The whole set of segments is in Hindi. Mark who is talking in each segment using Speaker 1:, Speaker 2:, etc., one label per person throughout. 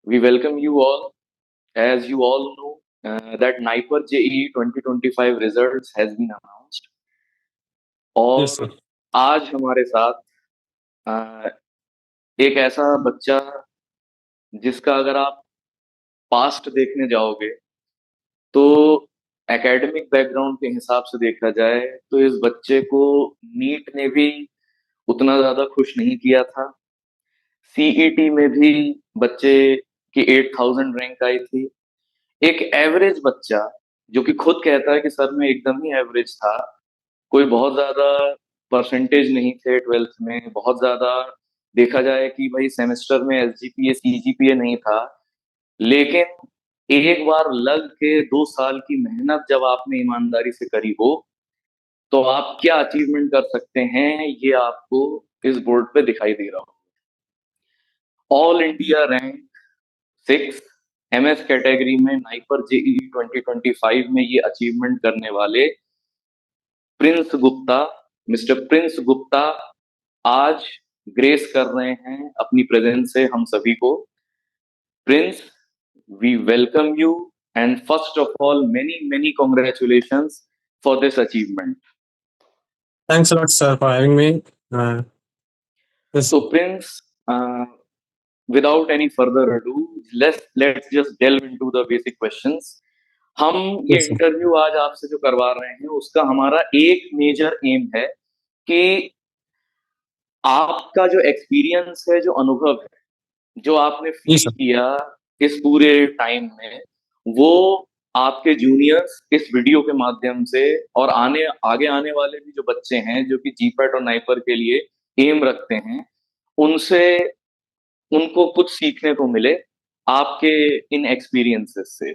Speaker 1: We welcome you all. As you all know, that NIPER JEE 2025 results has been announced.
Speaker 2: Yes sir.
Speaker 1: और आज हमारे साथ अ, एक ऐसा बच्चा जिसका अगर आप पास्ट देखने जाओगे तो एकेडमिक बैकग्राउंड के हिसाब से देखा जाए तो इस बच्चे को नीट ने भी उतना ज्यादा खुश नहीं किया था। सीईटी में भी बच्चे की 8000 रैंक आई थी। एक एवरेज बच्चा जो कि खुद कहता है कि सर मैं एकदम ही एवरेज था, कोई बहुत ज्यादा परसेंटेज नहीं थे ट्वेल्थ में, बहुत ज्यादा देखा जाए कि भाई सेमेस्टर में एसजीपीए सीजीपीए नहीं था, लेकिन एक बार लग के 2 साल की मेहनत जब आपने ईमानदारी से करी हो तो आप क्या अचीवमेंट कर सकते हैं ये आपको इस बोर्ड पे दिखाई दे रहा हो। All India rank 6 MS category में नाइपर जेई 2025 में ये अचीवमेंट करने वाले Prince Gupta, mister Prince Gupta आज ग्रेस कर रहे हैं अपनी प्रेजेंस से हम सभी को। Prince, we welcome you and first of all many many congratulations for this achievement.
Speaker 2: Thanks a lot sir for having me. Yes.
Speaker 1: तो Prince, without any further ado, let's just delve into the basic questions. हम ये
Speaker 2: यस सर।
Speaker 1: इंटरव्यू आज आपसे जो करवा रहे हैं उसका हमारा एक मेजर एम है कि आपका जो एक्सपीरियंस है, जो अनुभव है, जो आपने
Speaker 2: जी
Speaker 1: फील
Speaker 2: सर।
Speaker 1: किया इस पूरे टाइम में, वो आपके जूनियर्स इस वीडियो के माध्यम से और आगे आने वाले भी जो बच्चे हैं जो कि जीपैट और नाइपर के लिए एम रखते हैं, उनसे उनको कुछ सीखने को मिले आपके इन एक्सपीरियंसेस से।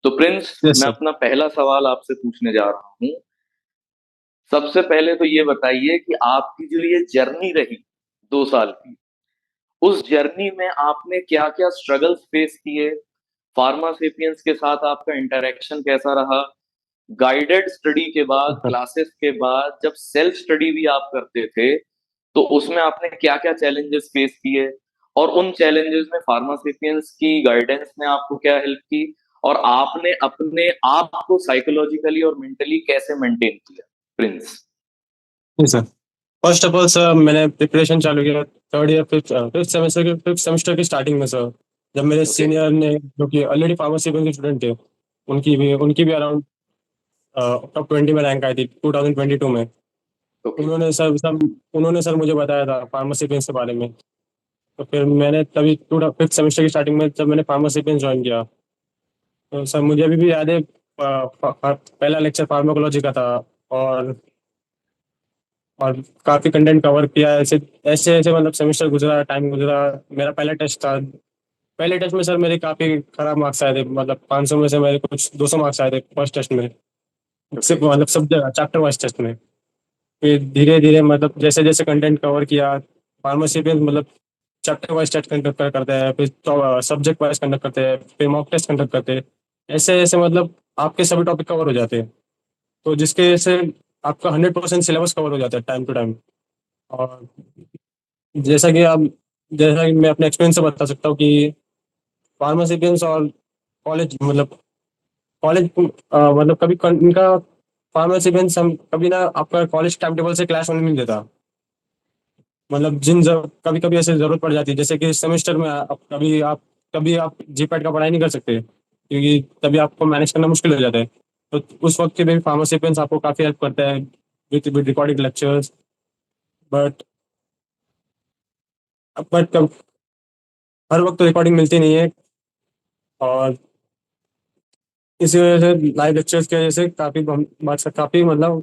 Speaker 1: तो प्रिंस,
Speaker 2: यस
Speaker 1: मैं
Speaker 2: सर।
Speaker 1: अपना पहला सवाल आपसे पूछने जा रहा हूँ। सबसे पहले तो ये बताइए कि आपकी जो ये जर्नी रही 2 साल की, उस जर्नी में आपने क्या क्या स्ट्रगल्स फेस किए, फार्मा सेपियंस के साथ आपका इंटरेक्शन कैसा रहा, गाइडेड स्टडी के बाद,
Speaker 2: सर।
Speaker 1: क्लासेस के बाद जब सेल्फ स्टडी भी आप करते थे तो उसमें आपने क्या क्या चैलेंजेस फेस किए, और उन चैलेंजेस में फार्मासेपियंस की गाइडेंस ने आपको क्या हेल्प की, और आपने अपने आप को साइकोलॉजिकली और मेंटली कैसे मेंटेन किया प्रिंस।
Speaker 2: जी sir. First of all sir, मैंने प्रिपरेशन चालू किया थर्ड ईयर फिफ्थ सेमेस्टर की स्टार्टिंग में सर। जब मेरे
Speaker 1: ओके।
Speaker 2: सीनियर ने, जो कि ऑलरेडी फार्मेसी के स्टूडेंट थे, उनकी भी अराउंड टॉप 20 में रैंक आई थी 2022 में।
Speaker 1: ओके।
Speaker 2: उन्होंने सर मुझे बताया था फार्मेसी के बारे में। तो फिर मैंने तभी टू फिफ्थ सेमेस्टर की स्टार्टिंग में जब मैंने फार्मेसी ज्वाइन किया, तो सर मुझे अभी भी याद है, पहला लेक्चर फार्माकोलॉजी का था। और और काफी कंटेंट कवर किया, ऐसे ऐसे ऐसे मतलब सेमेस्टर गुजरा, टाइम गुजरा। मेरा पहला टेस्ट था। पहले टेस्ट में सर मेरे काफी खराब मार्क्स आए थे, मतलब 500 में से मेरे कुछ 200 मार्क्स आए थे फर्स्ट टेस्ट में।
Speaker 1: ओके।
Speaker 2: सिर्फ मतलब सब जगह चैप्टर वाइज टेस्ट में। फिर धीरे धीरे मतलब जैसे जैसे कंटेंट कवर किया, फार्मेसी पे मतलब चैप्टर वाइज टेस्ट कंडक्ट करते हैं, फिर सब्जेक्ट वाइज कंडक्ट करते हैं, फिर मॉक टेस्ट कंडक्ट करते हैं। ऐसे ऐसे मतलब आपके सभी टॉपिक कवर हो जाते हैं। तो जिसके वजह से आपका 100% सिलेबस कवर हो जाता है टाइम टू टाइम। और जैसा कि आप जैसा कि मैं अपने एक्सपीरियंस से बता सकता हूँ कि फार्मासिपियंस और कॉलेज मतलब कॉलेज मतलब कभी इनका फार्मासिपियंस हम कभी ना आपका कॉलेज टाइम टेबल से क्लास होने नहीं देता। मतलब कभी कभी ऐसे जरूरत पड़ जाती है, जैसे कि सेमेस्टर में कभी आप जीपैट का पढ़ाई नहीं कर सकते, क्योंकि तभी आपको मैनेज करना मुश्किल हो जाता है। तो उस वक्त के भी फार्मासिपियंस आपको काफी हेल्प करता है with recording lectures. But but हर वक्त तो रिकॉर्डिंग मिलती नहीं है। और इसी वजह से लाइव लेक्चर्स की वजह से काफी मतलब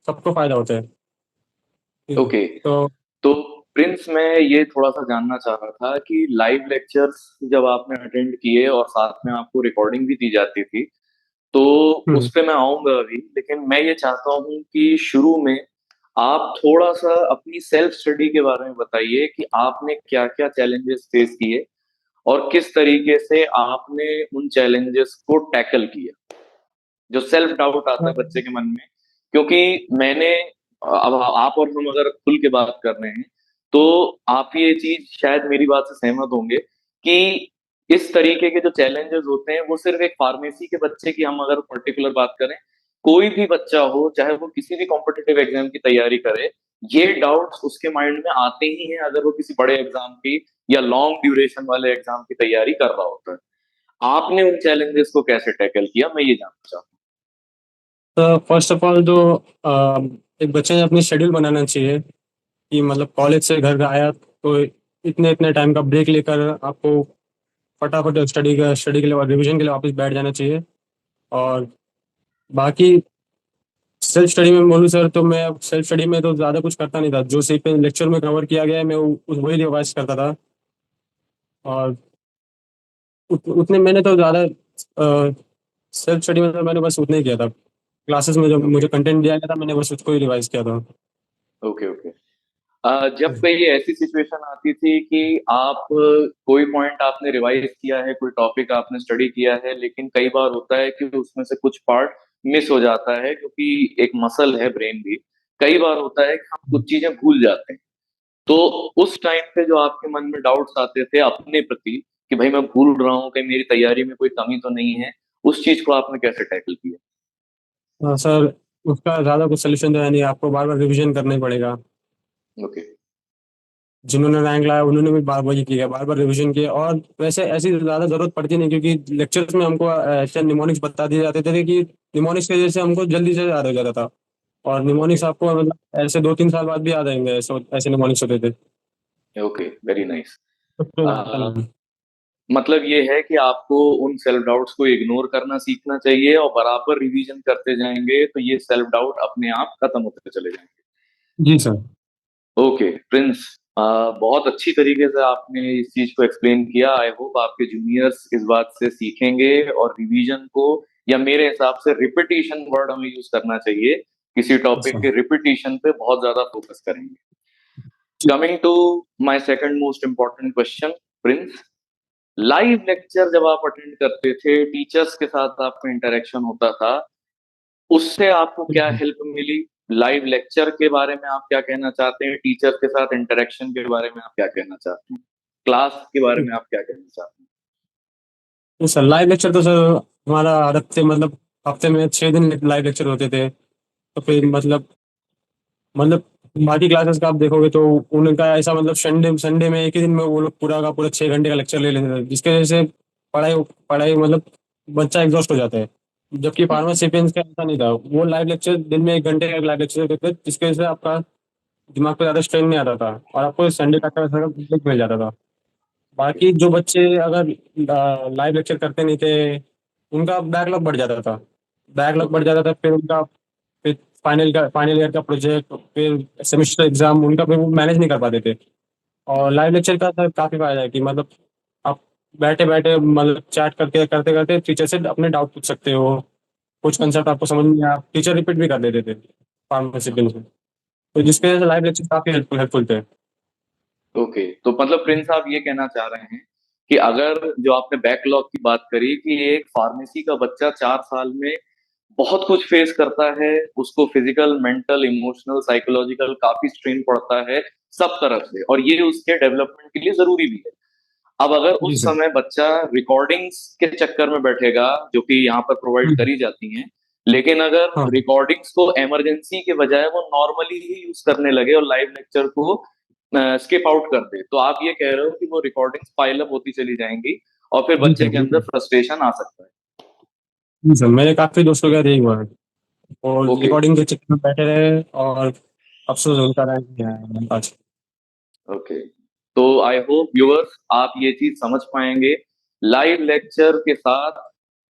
Speaker 2: सबको फायदा होता है।
Speaker 1: ओके।
Speaker 2: तो
Speaker 1: तो प्रिंस, मैं ये थोड़ा सा जानना चाह रहा था कि लाइव लेक्चर्स जब आपने अटेंड किए और साथ में आपको रिकॉर्डिंग भी दी जाती थी, तो उस
Speaker 2: हम्म।
Speaker 1: पे मैं आऊंगा अभी, लेकिन मैं ये चाहता हूँ कि शुरू में आप थोड़ा सा अपनी सेल्फ स्टडी के बारे में बताइए कि आपने क्या क्या चैलेंजेस फेस किए और किस तरीके से आपने उन चैलेंजेस को टैकल किया। जो सेल्फ डाउट आता है बच्चे के मन में, क्योंकि मैंने, अब आप और हम अगर खुल के बात कर रहे हैं तो आप ये चीज शायद मेरी बात से सहमत होंगे कि इस तरीके के जो चैलेंजेस होते हैं वो सिर्फ एक फार्मेसी के बच्चे की हम अगर पर्टिकुलर बात करें, कोई भी बच्चा हो चाहे वो किसी भी कॉम्पिटिटिव एग्जाम की तैयारी करे, ये डाउट्स उसके माइंड में आते ही हैं अगर वो किसी बड़े एग्जाम की या लॉन्ग ड्यूरेशन वाले एग्जाम की तैयारी कर रहा होता है। आपने उन चैलेंजेस को कैसे टैकल किया, मैं ये जानना चाहता
Speaker 2: तो फर्स्ट ऑफ ऑल तो एक बच्चे ने अपनी शेड्यूल बनाना चाहिए कि मतलब कॉलेज से घर आया तो इतने इतने टाइम का ब्रेक लेकर आपको फटाफट स्टडी के लिए और रिवीजन के लिए वापस बैठ जाना चाहिए। और बाकी सेल्फ स्टडी में बोलूँ सर तो मैं सेल्फ स्टडी में तो ज़्यादा कुछ करता नहीं था, जो सिर्फ लेक्चर में कवर किया गया है मैं वही रिवाइज करता था। और उतने मैंने तो ज़्यादा सेल्फ स्टडी में तो मैंने बस उतना ही किया था। क्लासेस में जो
Speaker 1: हूँ। ओके
Speaker 2: मुझे कंटेंट दिया गया था मैंने बस उसको ही रिवाइज किया था।
Speaker 1: Okay okay. जब कहीं ऐसी सिचुएशन आती थी कि आप कोई पॉइंट आपने रिवाइज किया है, कोई टॉपिक आपने स्टडी किया है, लेकिन कई बार होता है कि उसमें से कुछ पार्ट मिस हो जाता है क्योंकि एक मसल है ब्रेन भी। कई बार होता है कि हम कुछ चीजें भूल जाते हैं। तो उस टाइम पे जो आपके मन में डाउट्स आते थे अपने प्रति कि भाई मैं भूल रहा हूँ, कहीं मेरी तैयारी में कोई कमी तो नहीं है, उस चीज को आपने कैसे टैकल किया?
Speaker 2: हाँ सर, उसका ज़्यादा कुछ सोल्यूशन तो है नहीं, आपको बार बार रिवीजन करना ही पड़ेगा।
Speaker 1: ओके
Speaker 2: जिन्होंने रैंक लाया उन्होंने भी बार वही किया, बार बार रिवीजन किया। और वैसे ऐसी ज़्यादा ज़रूरत पड़ती नहीं क्योंकि लेक्चर्स में हमको ऐसे निमोनिक्स बता दिए जाते थे कि निमोनिक्स की वजह से हमको जल्दी से याद हो जाता था। और
Speaker 1: ओके
Speaker 2: निमोनिक्स आपको मतलब ऐसे 2-3 साल बाद भी याद आएंगे, ऐसे ऐसे निमोनिक्स होते थे।
Speaker 1: Okay, very nice.
Speaker 2: तो कोई आता नहीं।
Speaker 1: मतलब ये है कि आपको उन सेल्फ डाउट्स को इग्नोर करना सीखना चाहिए और बराबर रिवीजन करते जाएंगे तो ये सेल्फ डाउट अपने आप खत्म होते चले जाएंगे।
Speaker 2: जी सर।
Speaker 1: ओके प्रिंस, बहुत अच्छी तरीके से आपने इस चीज को एक्सप्लेन किया। आई होप आपके जूनियर्स इस बात से सीखेंगे और रिवीजन को, या मेरे हिसाब से रिपीटिशन वर्ड हमें यूज करना चाहिए, किसी टॉपिक
Speaker 2: सर
Speaker 1: के रिपीटिशन पे बहुत ज्यादा फोकस करेंगे। Coming to my second most important question, Prince, live lecture जब आप अटेंड करते थे, टीचर्स के साथ आपका इंटरेक्शन होता था, उससे आपको क्या हेल्प मिली? लाइव लेक्चर के बारे में आप क्या कहना चाहते हैं? टीचर्स के साथ इंटरेक्शन के बारे में आप क्या कहना चाहते हैं? क्लास के बारे में आप क्या कहना चाहते
Speaker 2: तो सर लाइव लेक्चर तो सर हमारा हफ्ते मतलब हफ्ते में 6 दिन लाइव लेक्चर होते थे। तो फिर मतलब बाकी क्लासेस का आप देखोगे तो उनका ऐसा मतलब संडे संडे में एक ही दिन में वो लोग पूरा का पूरा 6 घंटे का लेक्चर ले लेते थे, जिसकी वजह से पढ़ाई पढ़ाई मतलब बच्चा एग्जॉस्ट हो जाता है। जबकि
Speaker 1: हैं?
Speaker 2: फार्मासिपियंस का ऐसा नहीं था, वो लाइव लेक्चर दिन में 1 घंटे का लाइव लेक्चर देते थे, जिसकी वजह से आपका दिमाग पे ज्यादा स्ट्रेन नहीं आता था और आपको संडे का ब्रेक मिल जाता था।
Speaker 1: ओके
Speaker 2: बाकी जो बच्चे अगर लाइव लेक्चर करते नहीं थे उनका बैकलॉग बढ़ जाता था। बैकलॉग बढ़
Speaker 1: ओके
Speaker 2: जाता था, फिर उनका फिर फाइनल ईयर का प्रोजेक्ट, फिर सेमेस्टर एग्जाम उनका फिर वो मैनेज नहीं कर पाते थे। और लाइव लेक्चर का सर काफी फायदा है कि मतलब आप बैठे बैठे मतलब चैट करके करते करते टीचर से अपने डाउट पूछ सकते हो। कुछ कंसेप्ट आपको समझ नहीं आया टीचर रिपीट भी कर देते थे फार्मेसी के लिए। तो जिसकी वजह से लाइव लेक्चर काफी हेल्पफुल हेल्पफुल थे।
Speaker 1: ओके, तो मतलब प्रिंस आप ये कहना चाह रहे हैं कि अगर जो आपने बैकलॉग की बात करी कि एक फार्मेसी का बच्चा 4 साल में बहुत कुछ फेस करता है, उसको फिजिकल, मेंटल, इमोशनल, साइकोलॉजिकल काफी स्ट्रेन पड़ता है सब तरफ से, और ये उसके डेवलपमेंट के लिए जरूरी भी है। अब अगर
Speaker 2: जी
Speaker 1: उस
Speaker 2: सर।
Speaker 1: समय बच्चा रिकॉर्डिंग्स के चक्कर में बैठेगा जो कि यहाँ पर प्रोवाइड करी जाती हैं, लेकिन अगर
Speaker 2: हाँ
Speaker 1: रिकॉर्डिंग्स को इमरजेंसी के बजाय वो नॉर्मली ही यूज करने लगे और लाइव लेक्चर को स्किप आउट कर दे, तो आप ये कह रहे हो कि वो रिकॉर्डिंग्स पाइल अप होती चली जाएंगी और फिर
Speaker 2: जी
Speaker 1: बच्चे
Speaker 2: सर
Speaker 1: के अंदर
Speaker 2: बिल्कुल।
Speaker 1: फ्रस्ट्रेशन आ सकता है।
Speaker 2: जी सर, मेरे काफी दोस्तों का यही हुआ है और
Speaker 1: ओके
Speaker 2: रिकॉर्डिंग के चक्कर में बैठे रहे और अफसोस उनका रैंक नहीं आया मेरे पास।
Speaker 1: ओके, तो आई होप व्यूअर्स आप ये चीज समझ पाएंगे। लाइव लेक्चर के साथ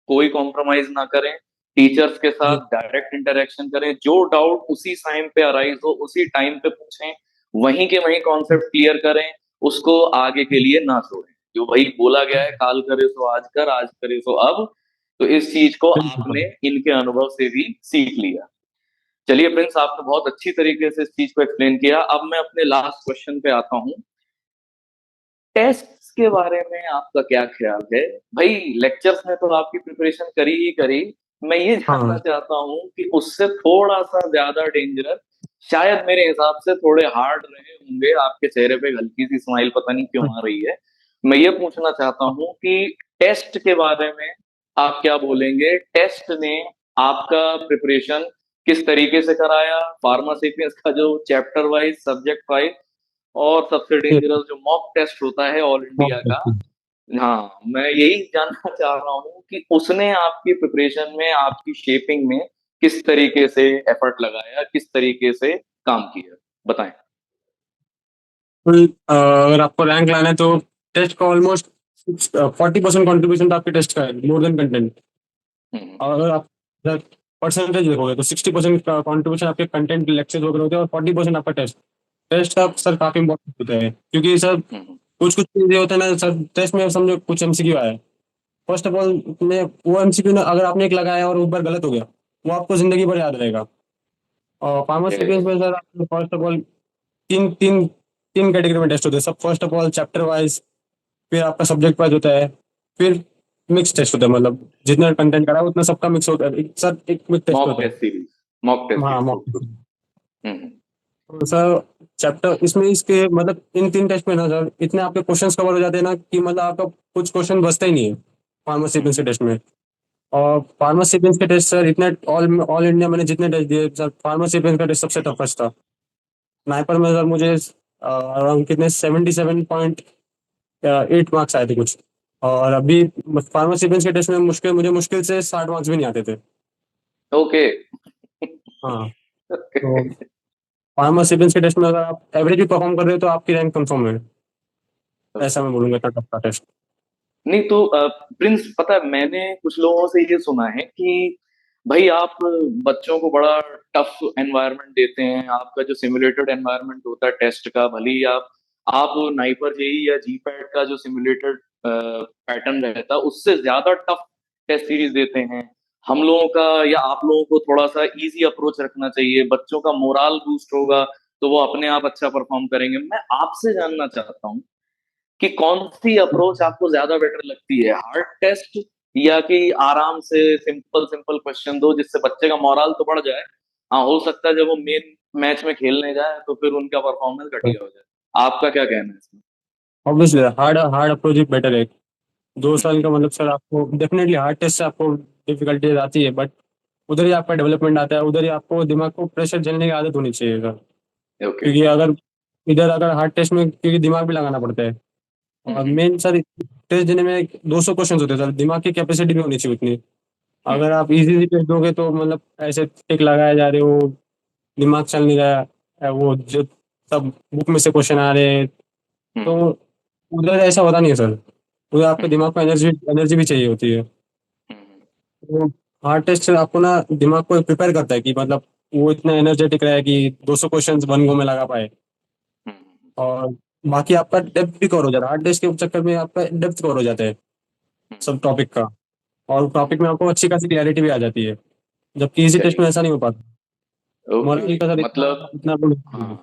Speaker 1: कोई कॉम्प्रोमाइज ना करें, टीचर्स के
Speaker 2: जी
Speaker 1: साथ डायरेक्ट इंटरेक्शन करें, जो डाउट उसी टाइम पे अराइज हो उसी टाइम पे पूछें, वहीं के वहीं कॉन्सेप्ट क्लियर करें, उसको आगे के लिए ना छोड़ें। जो भाई बोला गया है, काल करे सो आज कर, आज करे सो अब, तो इस चीज को आपने
Speaker 2: बिल्कुल।
Speaker 1: इनके अनुभव से भी सीख लिया। चलिए प्रिंस, आपने बहुत अच्छी तरीके से इस चीज को एक्सप्लेन किया। अब मैं अपने लास्ट क्वेश्चन पे आता हूँ। टेस्ट के बारे में आपका क्या ख्याल है? भाई लेक्चर्स में तो आपकी प्रिपरेशन करी ही करी, मैं ये जानना
Speaker 2: हाँ
Speaker 1: चाहता हूँ कि उससे थोड़ा सा ज्यादा डेंजरस, शायद मेरे हिसाब से थोड़े हार्ड रहे होंगे, आपके चेहरे पे हल्की सी स्माइल पता नहीं क्यों आ रही है, मैं ये पूछना चाहता हूँ कि टेस्ट के बारे में आप क्या बोलेंगे? टेस्ट ने आपका प्रिपरेशन किस तरीके से कराया? फार्मासेपियंस का जो चैप्टर वाइज, सब्जेक्ट वाइज, और सबसे डेंजरस जो मॉक टेस्ट होता है ऑल इंडिया का, हाँ, मैं यही जानना चाह रहा हूँ कि उसने आपकी प्रिपरेशन में, आपकी शेपिंग में किस तरीके से एफर्ट लगाया, किस तरीके से काम किया? बताएं।
Speaker 2: अगर आपको रैंक लाना है तो टेस्ट का ऑलमोस्ट 40% कॉन्ट्रीब्यूशन तो आपके टेस्ट का है, मोर देन कंटेंट।
Speaker 1: हम्म।
Speaker 2: और अगर आप परसेंटेज देखोगे तो 60% का कॉन्ट्रीब्यूशन आपके कंटेंट लेक्चर वगैरह होते हैं और 40% आपका टेस्ट। टेस्ट का
Speaker 1: हम्म।
Speaker 2: सर काफी इंपॉर्टेंट होता है, क्योंकि सर
Speaker 1: हम्म।
Speaker 2: कुछ कुछ चीजें होते हैं ना सर, टेस्ट में समझो कुछ एमसीक्यू आया है। फर्स्ट ऑफ ऑल में वो एमसीक्यू ना अगर आपने एक लगाया और एक बार गलत हो गया, वो आपको जिंदगी भर याद रहेगा। और
Speaker 1: ओके।
Speaker 2: फार्मास्यूटिक्स में सर फर्स्ट ऑफ ऑल तीन तीन तीन कैटेगरी में टेस्ट होते हैं सब। First of all chapter wise, फिर आपका सब्जेक्ट वाइज होता है, फिर मिक्स टेस्ट होता है, मतलब जितना कंटेंट करा है उतना सबका मिक्स होता है, सर एक मिक्स टेस्ट
Speaker 1: मॉक
Speaker 2: होता है।
Speaker 1: Test series. मॉक टेस्ट
Speaker 2: हाँ
Speaker 1: series,
Speaker 2: mock
Speaker 1: good
Speaker 2: test.
Speaker 1: Good. Hmm.
Speaker 2: तो सर चैप्टर इसमें इसके मतलब इन तीन टेस्ट में ना सर इतने आपके क्वेश्चंस कवर हो जाते हैं ना कि मतलब आपका कुछ क्वेश्चन बचता ही नहीं है फार्मासिपियंस के
Speaker 1: हम्म।
Speaker 2: टेस्ट में। और फार्मासिपियंस के टेस्ट सर इतने ऑल ऑल इंडिया मैंने जितने टेस्ट दिए सर, फार्मासिपियंस का टेस्ट सबसे टफेस्ट था। स्नाइपर में सर मुझे अराउंड कितने 77.8 मार्क्स आए थे कुछ। और अभी फार्मासिपियंस के टेस्ट में मुश्किल से 60 मार्क्स भी नहीं आते थे।
Speaker 1: ओके।
Speaker 2: हाँ। तो फार्मासिपियंस के टेस्ट में अगर आप एवरेज भी परफॉर्म कर रहे हो तो आपकी रैंक कंफर्म है। ऐसा मैं बोलूंगा, इतना टफ था टेस्ट।
Speaker 1: नहीं तो प्रिंस, पता है, मैंने कुछ लोगों से ये सुना है कि भाई आप बच्चों को बड़ा टफ एनवायरनमेंट देते हैं। आपका जो सिमुलेटेड एनवायरनमेंट होता है टेस्ट का, भले ही आप नाइपर जेई या जी पैड का जो सिमुलेटेड पैटर्न रहता है उससे ज्यादा टफ टेस्ट सीरीज देते हैं। हम लोगों का या आप लोगों को थोड़ा सा इजी अप्रोच रखना चाहिए, बच्चों का मोराल बूस्ट होगा तो वो अपने आप अच्छा परफॉर्म करेंगे। मैं आपसे जानना चाहता हूँ कि कौन सी अप्रोच आपको ज्यादा बेटर लगती है, हार्ड टेस्ट या कि आराम से सिंपल सिंपल क्वेश्चन दो जिससे बच्चे का मोरल तो बढ़ जाए। हाँ, हो सकता है जब वो मेन मैच में खेलने जाए तो फिर उनका परफॉर्मेंस घटिया हो जाए। आपका क्या कहना है इसमें?
Speaker 2: ऑब्वियसली हार्ड हार्ड अप्रोच ही बेटर है। 2 साल
Speaker 1: हम्म।
Speaker 2: का मतलब सर आपको डेफिनेटली हार्ड टेस्ट से आपको डिफिकल्टीज आती है, बट उधर ही आपका डेवलपमेंट आता है, उधर ही आपको दिमाग को प्रेशर झेलने की आदत होनी चाहिए सर।
Speaker 1: ओके।
Speaker 2: क्योंकि अगर इधर अगर हार्ड टेस्ट में क्योंकि दिमाग भी लगाना पड़ता है। और
Speaker 1: हम्म।
Speaker 2: मेन सर टेस्ट देने में 200 क्वेश्चन होते हैं सर, दिमाग की कैपेसिटी भी होनी चाहिए उतनी। अगर
Speaker 1: हम्म।
Speaker 2: आप इजीली टेस्ट दोगे तो मतलब ऐसे टिक लगाए जा रहे हो, दिमाग चल नहीं रहा है, वो जो सब बुक में से क्वेश्चन आ रहे हैं, तो
Speaker 1: हम्म।
Speaker 2: उधर ऐसा होता नहीं है सर। उधर आपके
Speaker 1: हम्म।
Speaker 2: दिमाग को एनर्जी एनर्जी भी चाहिए होती है।
Speaker 1: हम्म।
Speaker 2: तो हार्ड टेस्ट आपको ना दिमाग को प्रिपेयर करता है कि मतलब वो इतना एनर्जेटिक रहे कि 200 क्वेश्चन वन गो में लगा पाए।
Speaker 1: हम्म।
Speaker 2: और बाकी आपका डेप्थ भी कवर हो जाता है, हार्ड टेस्ट के चक्कर में आपका डेप्थ कवर हो जाता है सब टॉपिक का। और टॉपिक में आपको अच्छी खासी क्लैरिटी भी आ जाती है, जबकि इजी टेस्ट में
Speaker 1: चलिए।
Speaker 2: ऐसा नहीं हो पाता।
Speaker 1: ओके।
Speaker 2: मोराली का सर इतना
Speaker 1: मतलब,
Speaker 2: इतना
Speaker 1: हाँ।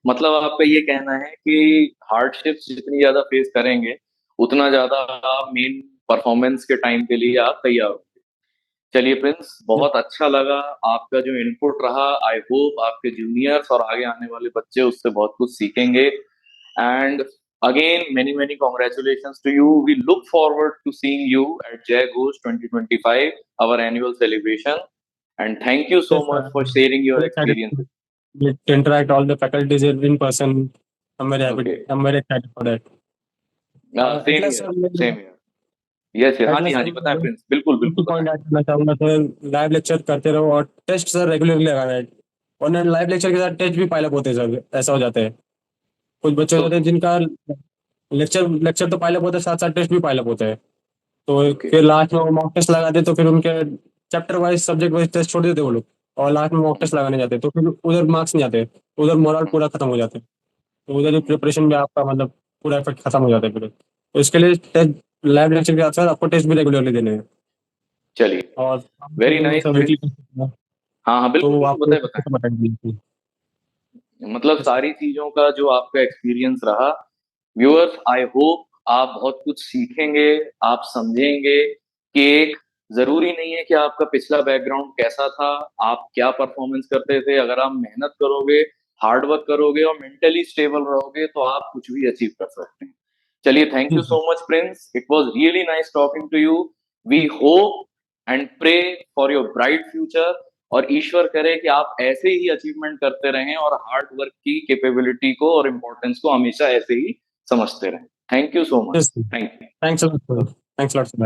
Speaker 1: मतलब आपका ये कहना है कि हार्डशिप्स जितनी ज्यादा फेस करेंगे उतना ज्यादा आप मेन परफॉर्मेंस के टाइम के लिए आप तैयार हो। चलिए प्रिंस, बहुत अच्छा लगा आपका जो इनपुट रहा। आई होप आपके जूनियर्स और आगे आने वाले बच्चे उससे बहुत कुछ सीखेंगे। And again many many congratulations to you. We look forward to seeing you at Jai Ghosh 2025, our annual celebration. And thank you so much for sharing your experiences.
Speaker 2: to interact all the faculties in person. I'm very happy.
Speaker 1: Okay.
Speaker 2: I'm very excited for that.
Speaker 1: Same
Speaker 2: Atlas
Speaker 1: here.
Speaker 2: Sir मैं
Speaker 1: Same here. Yes, yes. हाँ जी,
Speaker 2: एटलस
Speaker 1: हाँ
Speaker 2: सर
Speaker 1: जी, बताएं प्रिंस, बिल्कुल
Speaker 2: एक ही
Speaker 1: बिल्कुल बताएं।
Speaker 2: पॉइंट ऐड करना चाहूंगा सर, लाइव लेक्चर करते रहो और टेस्ट सर रेगुलरली लगाना है। और लाइव लेक्चर के साथ टेस्ट भी पाइल अप होते हैं सर, ऐसा हो जाता है। कुछ बच्चे हो जाते हैं जिनका लेक्चर लेक्चर तो पाइल अप होता है, साथ साथ टेस्ट भी पाइल अप होता है। तो
Speaker 1: ओके।
Speaker 2: फिर लास्ट में वो मॉक टेस्ट लगाते हैं तो फिर उनके chapter wise subject wise test छोड़ देते हैं वो लोग। और लास्ट में मॉक टेस्ट लगाने जाते हैं तो फिर उधर मार्क्स नहीं आते, उधर मोरल पूरा खत्म हो जाता है। तो उधर ही प्रिपरेशन भी आपका मतलब पूरा इफेक्ट खत्म हो जाता है फिर। तो इसके लिए टेस्ट लैब लेक्चर के साथ साथ आपको टेस्ट भी रेगुलरली देने हैं।
Speaker 1: चलिए।
Speaker 2: और
Speaker 1: वेरी नाइस
Speaker 2: वीकली
Speaker 1: प्रिंस। हाँ हाँ, बिल्कुल
Speaker 2: तो
Speaker 1: बिल्कुल,
Speaker 2: आपको
Speaker 1: बताएं बताएं।
Speaker 2: बताएंगे।
Speaker 1: मतलब सारी चीजों का जो आपका एक्सपीरियंस रहा, व्यूअर्स, आई होप आप बहुत कुछ सीखेंगे। आप समझेंगे कि एक जरूरी नहीं है कि आपका पिछला बैकग्राउंड कैसा था, आप क्या परफॉर्मेंस करते थे। अगर आप मेहनत करोगे, हार्ड वर्क करोगे और मेंटली स्टेबल रहोगे तो आप कुछ भी अचीव कर सकते हैं। चलिए, थैंक
Speaker 2: जी
Speaker 1: you
Speaker 2: sir.
Speaker 1: So much Prince, it was really nice talking to you. We hope and pray for your bright future, और ईश्वर करे कि आप ऐसे ही अचीवमेंट करते रहें और हार्ड वर्क की कैपेबिलिटी को और इम्पोर्टेंस को हमेशा ऐसे ही समझते रहें। Thank you so
Speaker 2: yes
Speaker 1: much.
Speaker 2: Sir.
Speaker 1: Thank you.
Speaker 2: Thanks a lot sir. Thanks a lot sir.